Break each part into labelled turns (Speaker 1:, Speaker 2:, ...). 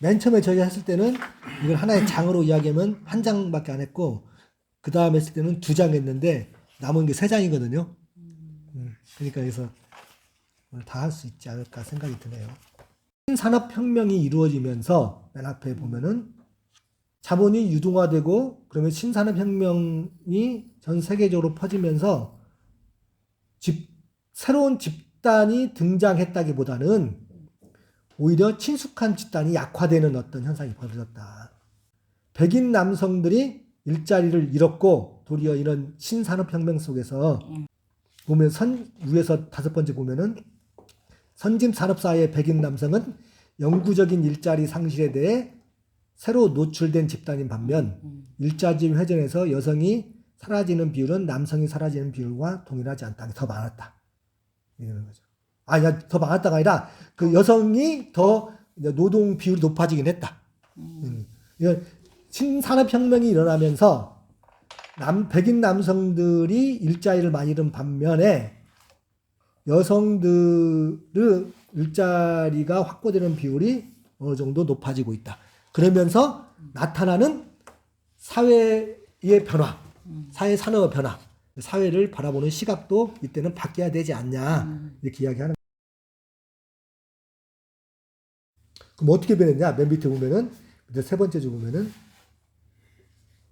Speaker 1: 맨 처음에 저희가 했을 때는 이걸 하나의 장으로 이야기하면 한 장밖에 안 했고, 그 다음에 했을 때는 2장 했는데 남은 게 3장이거든요. 그러니까 그래서 다 할 수 있지 않을까 생각이 드네요. 신산업혁명이 이루어지면서 맨 앞에 보면은 자본이 유동화되고, 그러면 신산업혁명이 전 세계적으로 퍼지면서 새로운 집단이 등장했다기보다는 오히려 친숙한 집단이 약화되는 어떤 현상이 벌어졌다. 백인 남성들이 일자리를 잃었고, 도리어 이런 신산업혁명 속에서 보면 위에서 5번째 보면은 선진 산업사회의 백인 남성은 영구적인 일자리 상실에 대해 새로 노출된 집단인 반면 일자리 회전에서 여성이 사라지는 비율은 남성이 사라지는 비율과 동일하지 않다. 더 많았다. 이러는 거죠. 아니야, 더 많았다가 아니라 그 여성이 더 노동 비율이 높아지긴 했다. 신산업혁명이 일어나면서 백인 남성들이 일자리를 많이 잃은 반면에 여성들의 일자리가 확보되는 비율이 어느 정도 높아지고 있다. 그러면서 나타나는 사회의 변화, 사회 산업의 변화, 사회를 바라보는 시각도 이때는 바뀌어야 되지 않냐 이렇게 이야기하는. 그럼 어떻게 변했냐? 맨 밑에 보면은 이제 3번째 줄 보면은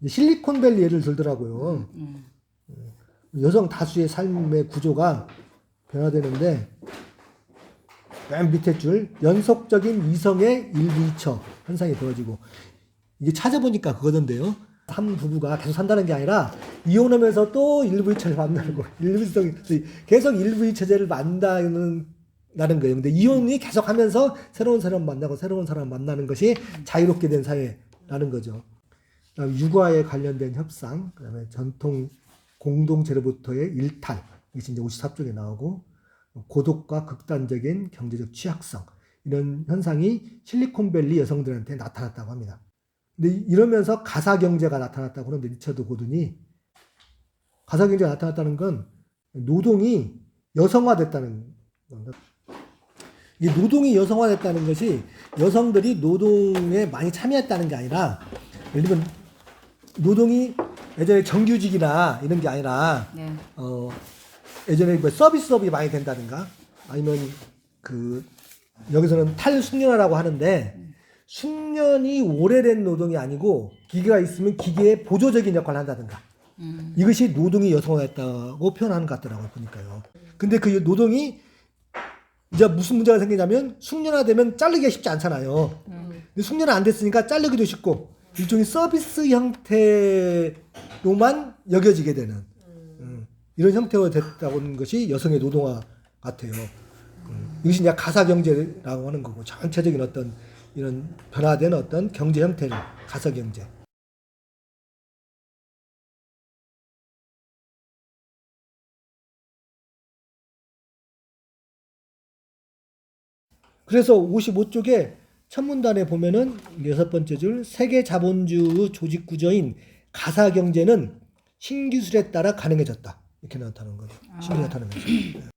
Speaker 1: 실리콘밸리 예를 들더라고요. 여성 다수의 삶의 구조가 변화되는데 맨 밑에 줄 연속적인 이성의 일부이처 현상이 벌어지고, 이게 찾아보니까 그거던데요. 한 부부가 계속 산다는 게 아니라 이혼하면서 또 일부이처를 만나고 계속 일부이처제를 만나는 거예요. 근데 이혼이 계속하면서 새로운 사람 만나고 새로운 사람 만나는 것이 자유롭게 된 사회라는 거죠. 그다음에 육아에 관련된 협상, 그다음에 전통 공동체로부터의 일탈, 이게 이제 54쪽에 나오고, 고독과 극단적인 경제적 취약성, 이런 현상이 실리콘밸리 여성들한테 나타났다고 합니다. 근데 이러면서 가사경제가 나타났다고 하는데, 리처드 고든이 가사경제가 나타났다는 건 노동이 여성화됐다는 겁니다. 이 노동이 여성화됐다는 것이 여성들이 노동에 많이 참여했다는 게 아니라, 예를 들면 노동이 예전에 정규직이나 이런 게 아니라 예전에 뭐 서비스업이 많이 된다든가, 아니면 여기서는 탈숙련화라고 하는데, 숙련이 오래된 노동이 아니고 기계가 있으면 기계의 보조적인 역할을 한다든가, 이것이 노동이 여성화했다고 표현하는 것 같더라고요, 보니까요. 근데 그 노동이 이제 무슨 문제가 생기냐면, 숙련화되면 자르기가 쉽지 않잖아요. 근데 숙련화 안 됐으니까 자르기도 쉽고, 일종의 서비스 형태로만 여겨지게 되는 이런 형태가 됐다는 것이 여성의 노동화 같아요. 이것이 이제 가사경제라고 하는 거고, 전체적인 어떤 이런 변화된 어떤 경제 형태를 가사경제. 55쪽에 첫 문단에 보면은 6번째 줄, 세계 자본주의 조직 구조인 가사경제는 신기술에 따라 가능해졌다. 이렇게 나타나는 거죠. 신기술이 나타나면서.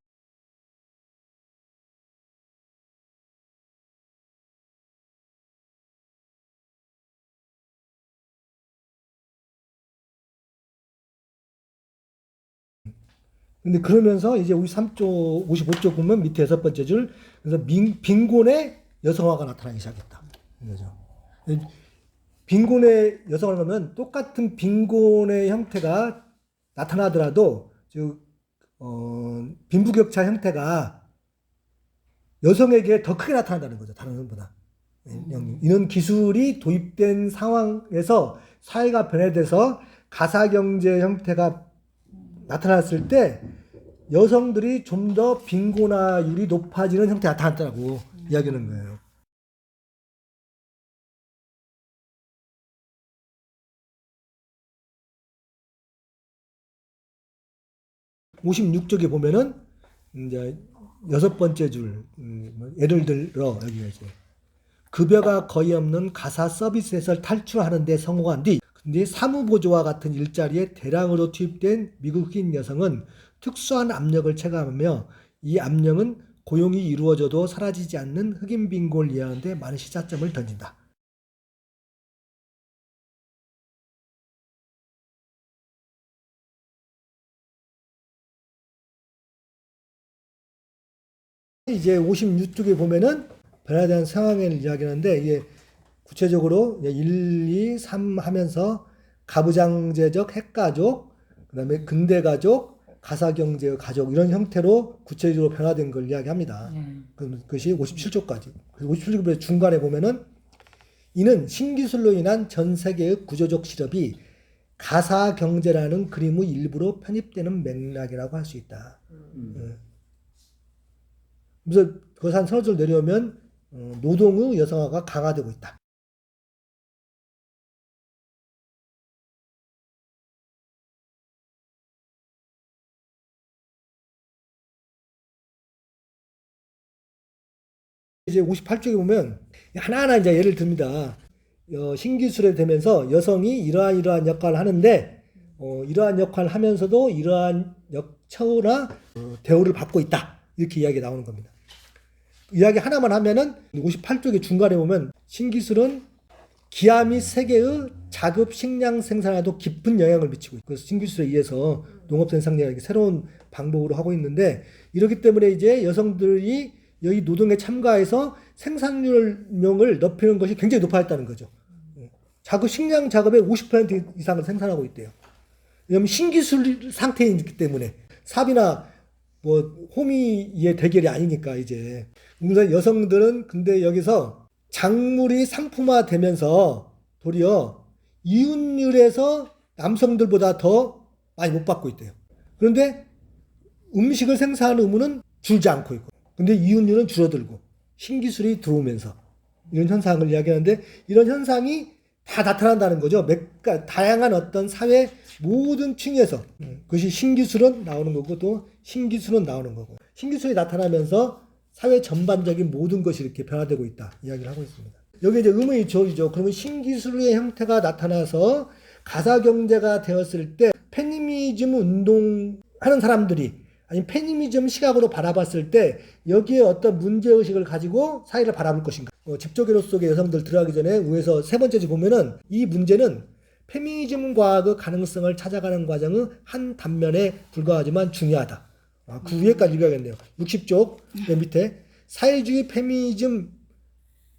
Speaker 1: 근데 그러면서 이제 55쪽 보면 밑에 6번째 줄, 그래서 빈곤의 여성화가 나타나기 시작했다. 이거죠. 빈곤의 여성을 보면 똑같은 빈곤의 형태가 나타나더라도, 빈부격차 형태가 여성에게 더 크게 나타난다는 거죠. 다른 사람보다. 이런 기술이 도입된 상황에서 사회가 변해돼서 가사경제 형태가 나타났을 때 여성들이 좀 더 빈곤화율이 높아지는 형태가 나타났다고 이야기하는 거예요. 56쪽에 보면은 이제 6번째 줄, 예를 들어 여기 이제 급여가 거의 없는 가사 서비스에서 탈출하는 데 성공한 뒤, 근데 사무보조와 같은 일자리에 대량으로 투입된 미국인 여성은 특수한 압력을 체감하며, 이 압력은 고용이 이루어져도 사라지지 않는 흑인 빈곤을 이해하는 데 많은 시사점을 던진다. 이제 56쪽에 보면은 변화에 대한 상황을 이야기하는데 이게 구체적으로 1, 2, 3 하면서 가부장제적 핵가족, 그다음에 근대가족, 가사경제의 가족 이런 형태로 구체적으로 변화된 걸 이야기합니다. 그것이 57쪽까지. 57쪽 중간에 보면은 이는 신기술로 인한 전 세계의 구조적 실업이 가사경제라는 그림의 일부로 편입되는 맥락이라고 할 수 있다. 그래서 그것을 한 서너 줄 내려오면 노동의 여성화가 강화되고 있다. 이제 58쪽에 보면 하나하나 이제 예를 듭니다. 신기술에 되면서 여성이 이러한 역할을 하는데 이러한 역할을 하면서도 이러한 처우나 대우를 받고 있다. 이렇게 이야기 나오는 겁니다. 이야기 하나만 하면은 58쪽의 중간에 보면 신기술은 기하 및 세계의 자급 식량 생산에도 깊은 영향을 미치고 있고 그래서 신기술에 의해서 농업 생산량이 새로운 방법으로 하고 있는데 이렇기 때문에 이제 여성들이 여기 노동에 참가해서 생산률을 높이는 것이 굉장히 높아졌다는 거죠. 자급 식량 작업의 50% 이상을 생산하고 있대요. 왜냐하면 신기술 상태에 있기 때문에 삽이나 뭐 호미의 대결이 아니니까 이제 여성들은 근데 여기서 작물이 상품화되면서 도리어 이윤율에서 남성들보다 더 많이 못 받고 있대요. 그런데 음식을 생산하는 의무는 줄지 않고 있고 근데 이윤율은 줄어들고 신기술이 들어오면서 이런 현상을 이야기하는데 이런 현상이 다 나타난다는 거죠. 그러니까 다양한 어떤 사회 모든 층에서 그것이 신기술은 나오는 거고 또 신기술은 나오는 거고 신기술이 나타나면서 사회 전반적인 모든 것이 이렇게 변화되고 있다 이야기를 하고 있습니다. 여기 이제 의문이 저기죠. 그러면 신기술의 형태가 나타나서 가사경제가 되었을 때 페미니즘 운동하는 사람들이 아니 페미니즘 시각으로 바라봤을 때 여기에 어떤 문제의식을 가지고 사회를 바라볼 것인가. 집조개로 속의 여성들 들어가기 전에 위에서 세 번째 지 보면은 이 문제는 페미니즘 과학의 가능성을 찾아가는 과정의 한 단면에 불과하지만 중요하다. 그 위에까지 읽어야겠네요. 60쪽 맨 밑에 사회주의 페미니즘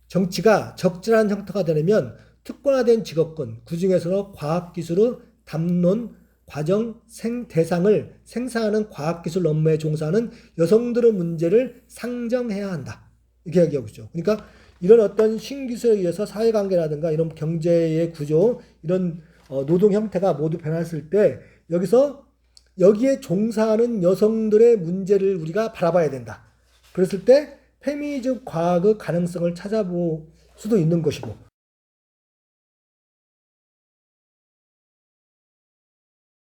Speaker 1: 정치가 적절한 형태가 되려면 특권화된 직업군, 그 중에서도 과학기술의 담론, 과정, 대상을 생산하는 과학기술 업무에 종사하는 여성들의 문제를 상정해야 한다. 이렇게 이야기하고 있죠. 그러니까 이런 어떤 신기술에 의해서 사회관계라든가 이런 경제의 구조, 이런 노동 형태가 모두 변했을 때 여기에 종사하는 여성들의 문제를 우리가 바라봐야 된다. 그랬을 때 페미니즘 과학의 가능성을 찾아볼 수도 있는 것이고